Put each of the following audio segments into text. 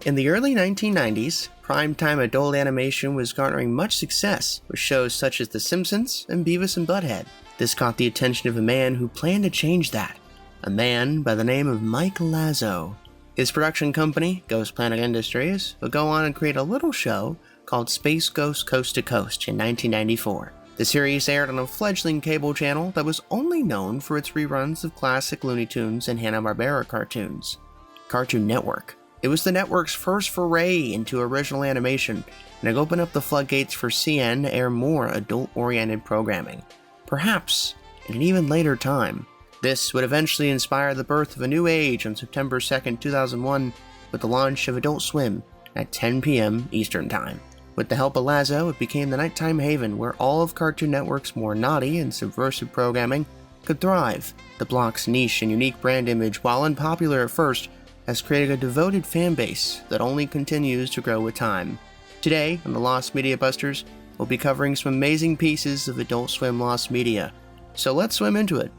In the early 1990s, primetime adult animation was garnering much success with shows such as The Simpsons and Beavis and Butthead. This caught the attention of a man who planned to change that, a man by the name of Mike Lazzo. His production company, Ghost Planet Industries, would go on and create a little show called Space Ghost Coast to Coast in 1994. The series aired on a fledgling cable channel that was only known for its reruns of classic Looney Tunes and Hanna-Barbera cartoons. Cartoon Network. It was the network's first foray into original animation, and it opened up the floodgates for CN to air more adult-oriented programming. Perhaps at an even later time. This would eventually inspire the birth of a new age on September 2nd, 2001, with the launch of Adult Swim at 10 p.m. Eastern Time. With the help of Lazzo, it became the nighttime haven where all of Cartoon Network's more naughty and subversive programming could thrive. The block's niche and unique brand image, while unpopular at first, has created a devoted fan base that only continues to grow with time. Today, on the Lost Media Busters, we'll be covering some amazing pieces of Adult Swim lost media. So let's swim into it.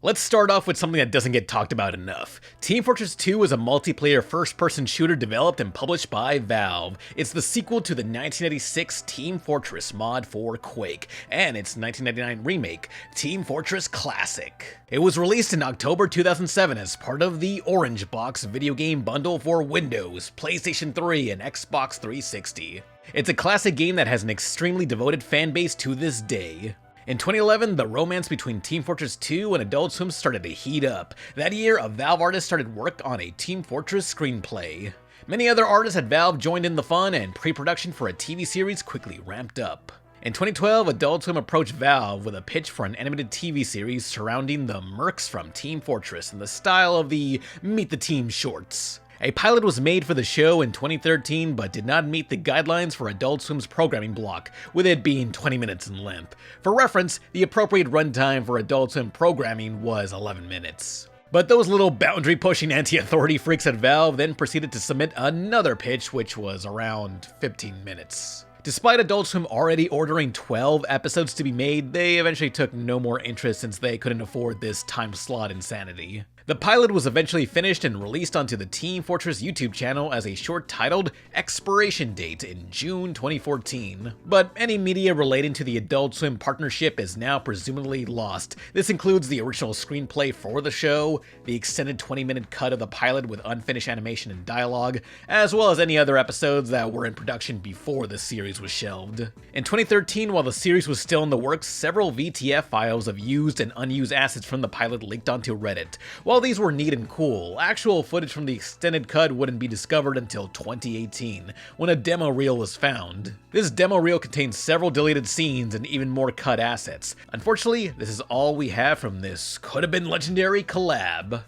Let's start off with something that doesn't get talked about enough. Team Fortress 2 is a multiplayer first-person shooter developed and published by Valve. It's the sequel to the 1986 Team Fortress mod for Quake, and its 1999 remake, Team Fortress Classic. It was released in October 2007 as part of the Orange Box video game bundle for Windows, PlayStation 3, and Xbox 360. It's a classic game that has an extremely devoted fan base to this day. In 2011, the romance between Team Fortress 2 and Adult Swim started to heat up. That year, a Valve artist started work on a Team Fortress screenplay. Many other artists at Valve joined in the fun, and pre-production for a TV series quickly ramped up. In 2012, Adult Swim approached Valve with a pitch for an animated TV series surrounding the mercs from Team Fortress in the style of the Meet the Team shorts. A pilot was made for the show in 2013 but did not meet the guidelines for Adult Swim's programming block, with it being 20 minutes in length. For reference, the appropriate runtime for Adult Swim programming was 11 minutes. But those little boundary-pushing anti-authority freaks at Valve then proceeded to submit another pitch, which was around 15 minutes. Despite Adult Swim already ordering 12 episodes to be made, they eventually took no more interest since they couldn't afford this time slot insanity. The pilot was eventually finished and released onto the Team Fortress YouTube channel as a short titled Expiration Date in June 2014. But any media relating to the Adult Swim partnership is now presumably lost. This includes the original screenplay for the show, the extended 20-minute cut of the pilot with unfinished animation and dialogue, as well as any other episodes that were in production before the series was shelved. In 2013, while the series was still in the works, several VTF files of used and unused assets from the pilot leaked onto Reddit. While these were neat and cool, actual footage from the extended cut wouldn't be discovered until 2018, when a demo reel was found. This demo reel contains several deleted scenes and even more cut assets. Unfortunately, this is all we have from this could-have-been legendary collab.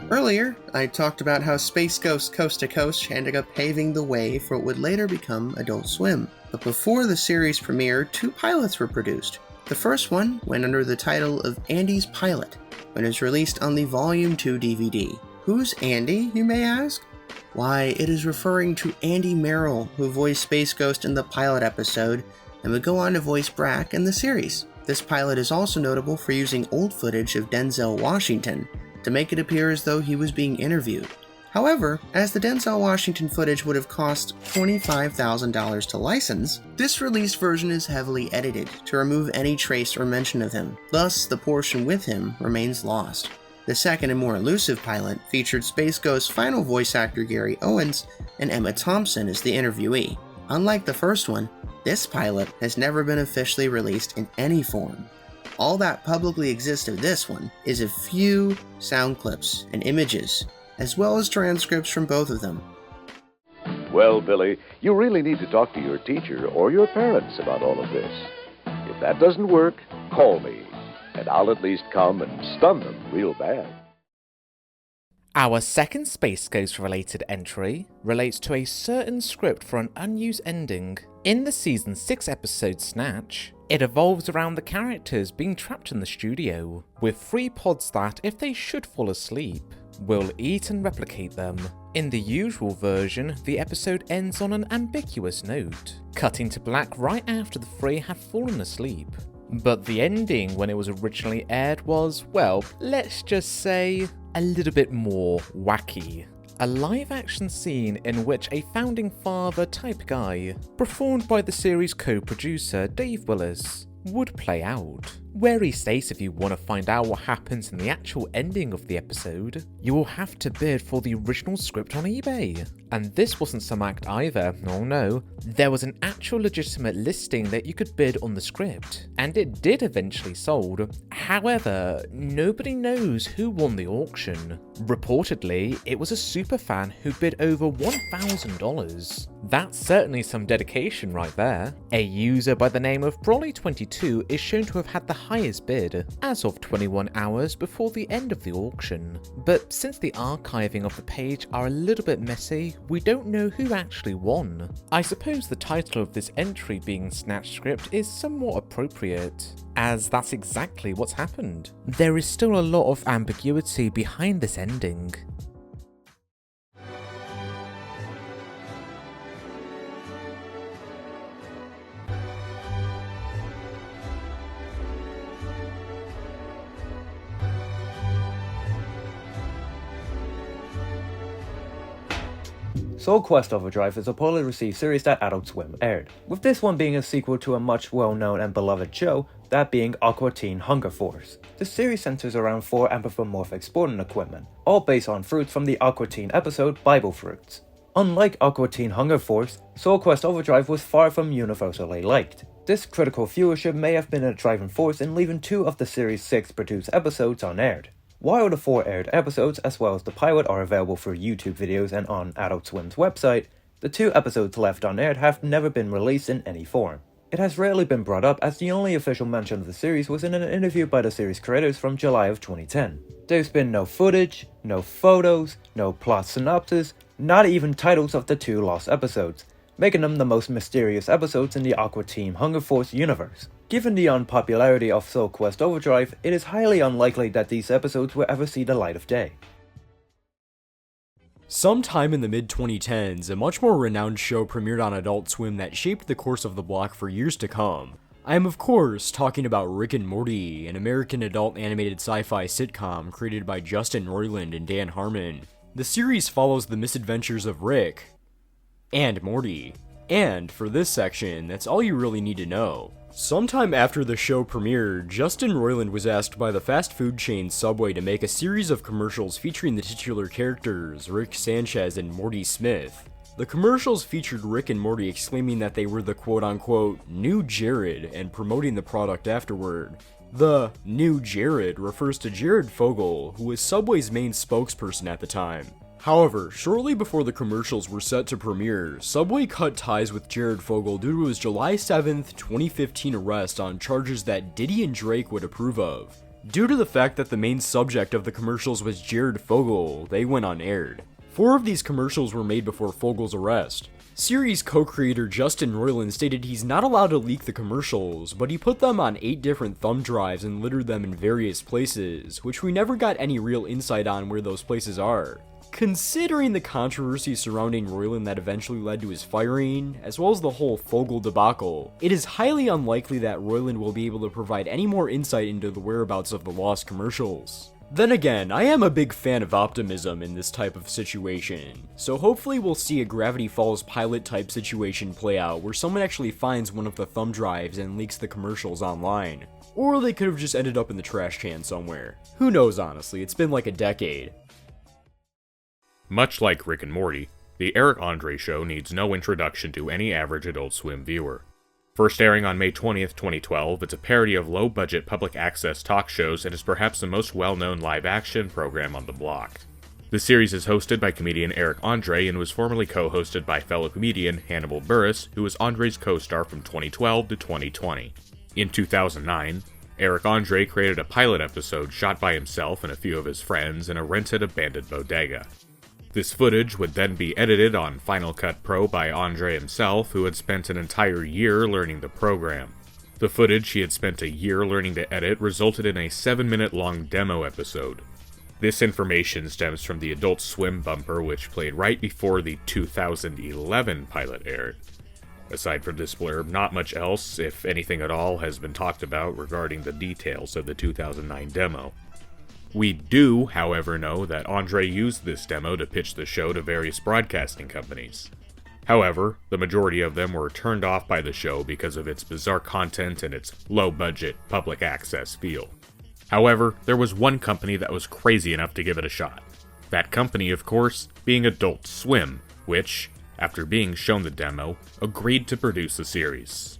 Earlier, I talked about how Space Ghost Coast to Coast ended up paving the way for what would later become Adult Swim. But before the series premiered, 2 pilots were produced. The first one went under the title of Andy's Pilot, when it was released on the Volume 2 DVD. Who's Andy, you may ask? Why, it is referring to Andy Merrill, who voiced Space Ghost in the pilot episode, and would go on to voice Brack in the series. This pilot is also notable for using old footage of Denzel Washington, to make it appear as though he was being interviewed. However, as the Denzel Washington footage would have cost $25,000 to license, this released version is heavily edited to remove any trace or mention of him. Thus, the portion with him remains lost. The second and more elusive pilot featured Space Ghost's final voice actor Gary Owens and Emma Thompson as the interviewee. Unlike the first one, this pilot has never been officially released in any form. All that publicly exists of this one is a few sound clips and images, as well as transcripts from both of them. Well, Billy, you really need to talk to your teacher or your parents about all of this. If that doesn't work, call me, and I'll at least come and stun them real bad. Our second Space Ghost related entry relates to a certain script for an unused ending. In the season 6 episode Snatch, It evolves around the characters being trapped in the studio, with 3 pods that, if they should fall asleep, will eat and replicate them. In the usual version, the episode ends on an ambiguous note, cutting to black right after the 3 have fallen asleep. But the ending when it was originally aired was, well, let's just say, a little bit more wacky. A live-action scene in which a founding father type guy, performed by the series co-producer Dave Willis, would play out, where he states if you want to find out what happens in the actual ending of the episode, you will have to bid for the original script on eBay. And this wasn't some act either, oh no, there was an actual legitimate listing that you could bid on the script, and it did eventually sold. However, nobody knows who won the auction. Reportedly, it was a superfan who bid over $1,000. That's certainly some dedication right there. A user by the name of Brawley22 is shown to have had the highest bid, as of 21 hours before the end of the auction. But since the archiving of the page are a little bit messy, we don't know who actually won. I suppose the title of this entry being Snatch Script is somewhat appropriate, as that's exactly what's happened. There is still a lot of ambiguity behind this ending. So Quest Overdrive is a poorly received series that Adult Swim aired, with this one being a sequel to a much well-known and beloved show, that being Aqua Teen Hunger Force. The series centers around 4 anthropomorphic sporting equipment, all based on fruits from the Aqua Teen episode Bible Fruits. Unlike Aqua Teen Hunger Force, Soul Quest Overdrive was far from universally liked. This critical viewership may have been a driving force in leaving 2 of the series' 6 produced episodes unaired. While the 4 aired episodes as well as the pilot are available for YouTube videos and on Adult Swim's website, the 2 episodes left unaired have never been released in any form. It has rarely been brought up as the only official mention of the series was in an interview by the series creators from July of 2010. There's been no footage, no photos, no plot synopsis, not even titles of the 2 lost episodes, making them the most mysterious episodes in the Aqua Teen Hunger Force universe. Given the unpopularity of Soul Quest Overdrive, it is highly unlikely that these episodes will ever see the light of day. Sometime in the mid-2010s, a much more renowned show premiered on Adult Swim that shaped the course of the block for years to come. I am of course talking about Rick and Morty, an American adult animated sci-fi sitcom created by Justin Roiland and Dan Harmon. The series follows the misadventures of Rick and Morty. And for this section, that's all you really need to know. Sometime after the show premiered, Justin Roiland was asked by the fast food chain Subway to make a series of commercials featuring the titular characters, Rick Sanchez and Morty Smith. The commercials featured Rick and Morty exclaiming that they were the quote-unquote new Jared and promoting the product afterward. The new Jared refers to Jared Fogle, who was Subway's main spokesperson at the time. However, shortly before the commercials were set to premiere, Subway cut ties with Jared Fogle due to his July 7th, 2015 arrest on charges that Diddy and Drake would approve of. Due to the fact that the main subject of the commercials was Jared Fogle, they went unaired. 4 of these commercials were made before Fogle's arrest. Series co-creator Justin Roiland stated he's not allowed to leak the commercials, but he put them on 8 different thumb drives and littered them in various places, which we never got any real insight on where those places are. Considering the controversy surrounding Roiland that eventually led to his firing, as well as the whole Fogle debacle, it is highly unlikely that Roiland will be able to provide any more insight into the whereabouts of the lost commercials. Then again, I am a big fan of optimism in this type of situation, so hopefully we'll see a Gravity Falls pilot type situation play out where someone actually finds one of the thumb drives and leaks the commercials online. Or they could have just ended up in the trash can somewhere. Who knows honestly, it's been like a decade. Much like Rick and Morty, the Eric Andre Show needs no introduction to any average Adult Swim viewer. First airing on May 20th, 2012, it's a parody of low-budget public access talk shows and is perhaps the most well-known live-action program on the block. The series is hosted by comedian Eric Andre and was formerly co-hosted by fellow comedian Hannibal Buress, who was Andre's co-star from 2012 to 2020. In 2009, Eric Andre created a pilot episode shot by himself and a few of his friends in a rented abandoned bodega. This footage would then be edited on Final Cut Pro by Andre himself, who had spent an entire year learning the program. The footage he had spent a year learning to edit resulted in a 7-minute-long demo episode. This information stems from the Adult Swim bumper, which played right before the 2011 pilot aired. Aside from this blurb, not much else, if anything at all, has been talked about regarding the details of the 2009 demo. We do, however, know that Andre used this demo to pitch the show to various broadcasting companies. However, the majority of them were turned off by the show because of its bizarre content and its low-budget, public access feel. However, there was one company that was crazy enough to give it a shot. That company, of course, being Adult Swim, which, after being shown the demo, agreed to produce the series.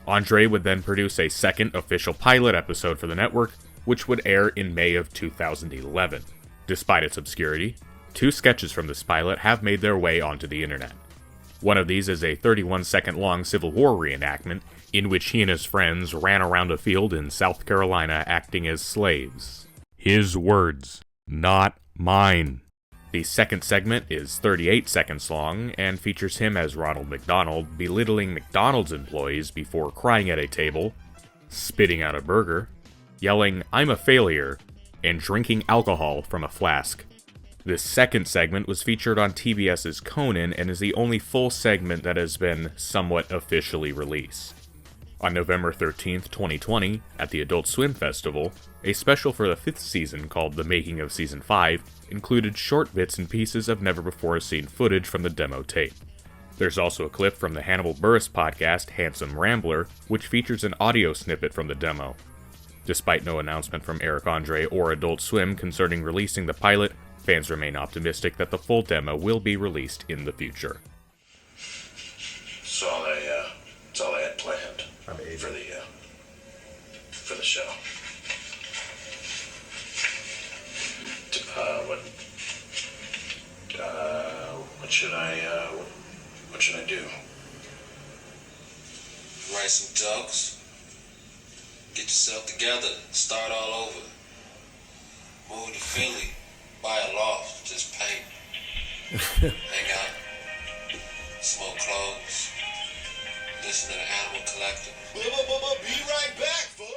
Andre would then produce a second official pilot episode for the network, which would air in May of 2011. Despite its obscurity, 2 sketches from this pilot have made their way onto the internet. One of these is a 31-second long Civil War reenactment, in which he and his friends ran around a field in South Carolina acting as slaves. His words, not mine. The second segment is 38 seconds long and features him as Ronald McDonald belittling McDonald's employees before crying at a table, spitting out a burger, yelling, "I'm a failure," and drinking alcohol from a flask. This second segment was featured on TBS's Conan and is the only full segment that has been somewhat officially released. On November 13th, 2020, at the Adult Swim Festival, a special for the 5th season called The Making of Season 5 included short bits and pieces of never-before-seen footage from the demo tape. There's also a clip from the Hannibal Buress podcast, Handsome Rambler, which features an audio snippet from the demo. Despite no announcement from Eric Andre or Adult Swim concerning releasing the pilot, fans remain optimistic that the full demo will be released in the future. That's all I had planned for the show. What should I do? Write some jokes. Get yourself together. Start all over. Move to Philly. Buy a loft. Just paint. Hang out. Smoke clothes. Listen to the Animal Collective. Be right back, folks.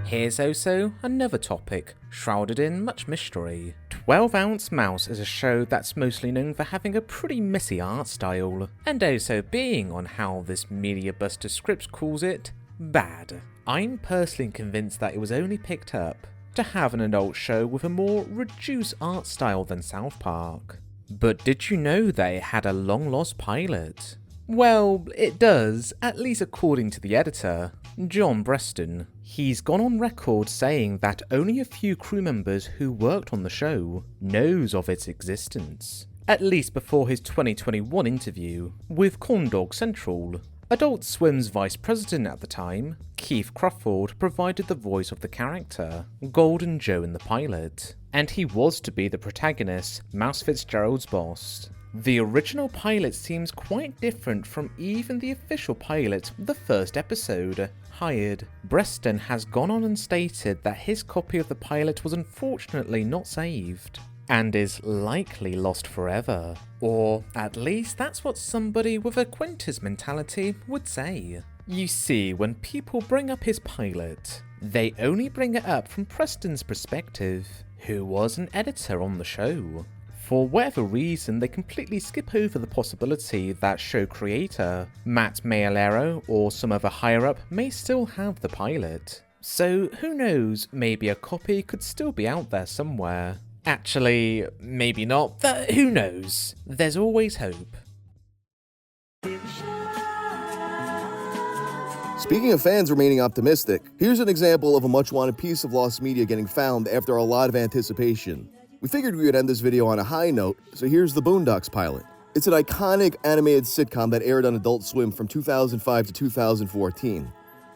Here's also another topic, shrouded in much mystery. 12 Ounce Mouse is a show that's mostly known for having a pretty messy art style, and also being on how this Media Buster Scripts calls it, bad. I'm personally convinced that it was only picked up to have an adult show with a more reduced art style than South Park. But did you know that it had a long-lost pilot? Well, it does, at least according to the editor, John Breston. He's gone on record saying that only a few crew members who worked on the show knows of its existence, at least before his 2021 interview with Corndog Central. Adult Swim's vice president at the time, Keith Crawford, provided the voice of the character, Golden Joe, in the pilot, and he was to be the protagonist, Mouse Fitzgerald's boss. The original pilot seems quite different from even the official pilot of the first episode, Hired. Breston has gone on and stated that his copy of the pilot was unfortunately not saved, and is likely lost forever. Or at least that's what somebody with a Quintus mentality would say. You see, when people bring up his pilot, they only bring it up from Preston's perspective, who was an editor on the show. For whatever reason, they completely skip over the possibility that show creator, Matt Maialero, or some other higher-up may still have the pilot. So who knows, maybe a copy could still be out there somewhere. Actually, maybe not, but who knows? There's always hope. Speaking of fans remaining optimistic, here's an example of a much-wanted piece of lost media getting found after a lot of anticipation. We figured we would end this video on a high note, so here's the Boondocks pilot. It's an iconic animated sitcom that aired on Adult Swim from 2005 to 2014. The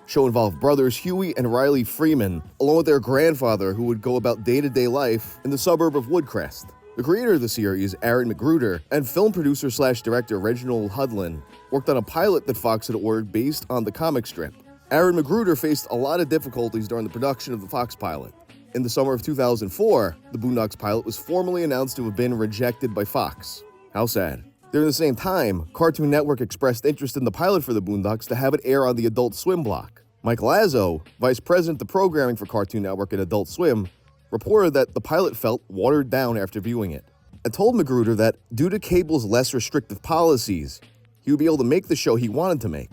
show involved brothers Huey and Riley Freeman, along with their grandfather who would go about day-to-day life in the suburb of Woodcrest. The creator of the series, Aaron McGruder, and film producer/director Reginald Hudlin worked on a pilot that Fox had ordered based on the comic strip. Aaron McGruder faced a lot of difficulties during the production of the Fox pilot. In the summer of 2004, the Boondocks pilot was formally announced to have been rejected by Fox. How sad. During the same time, Cartoon Network expressed interest in the pilot for the Boondocks to have it air on the Adult Swim block. Mike Lazzo, vice president of programming for Cartoon Network and Adult Swim, reported that the pilot felt watered down after viewing it, and told Magruder that due to cable's less restrictive policies, he would be able to make the show he wanted to make.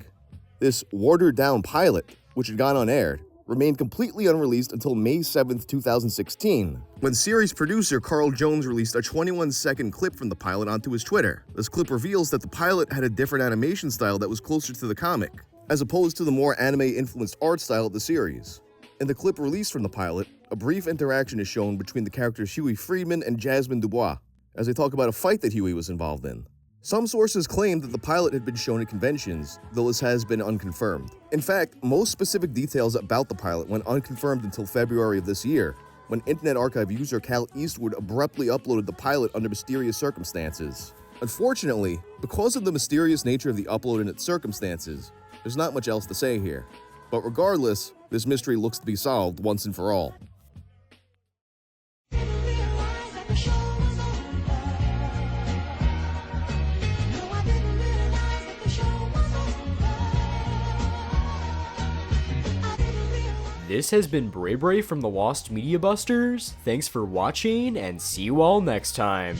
This watered-down pilot, which had gone unaired, remained completely unreleased until May 7, 2016, when series producer Carl Jones released a 21-second clip from the pilot onto his Twitter. This clip reveals that the pilot had a different animation style that was closer to the comic, as opposed to the more anime-influenced art style of the series. In the clip released from the pilot, a brief interaction is shown between the characters Huey Friedman and Jasmine Dubois, as they talk about a fight that Huey was involved in. Some sources claim that the pilot had been shown at conventions, though this has been unconfirmed. In fact, most specific details about the pilot went unconfirmed until February of this year, when Internet Archive user Cal Eastwood abruptly uploaded the pilot under mysterious circumstances. Unfortunately, because of the mysterious nature of the upload and its circumstances, there's not much else to say here. But regardless, this mystery looks to be solved once and for all. This has been Bray Bray from the Lost Media Busters. Thanks for watching, and see you all next time.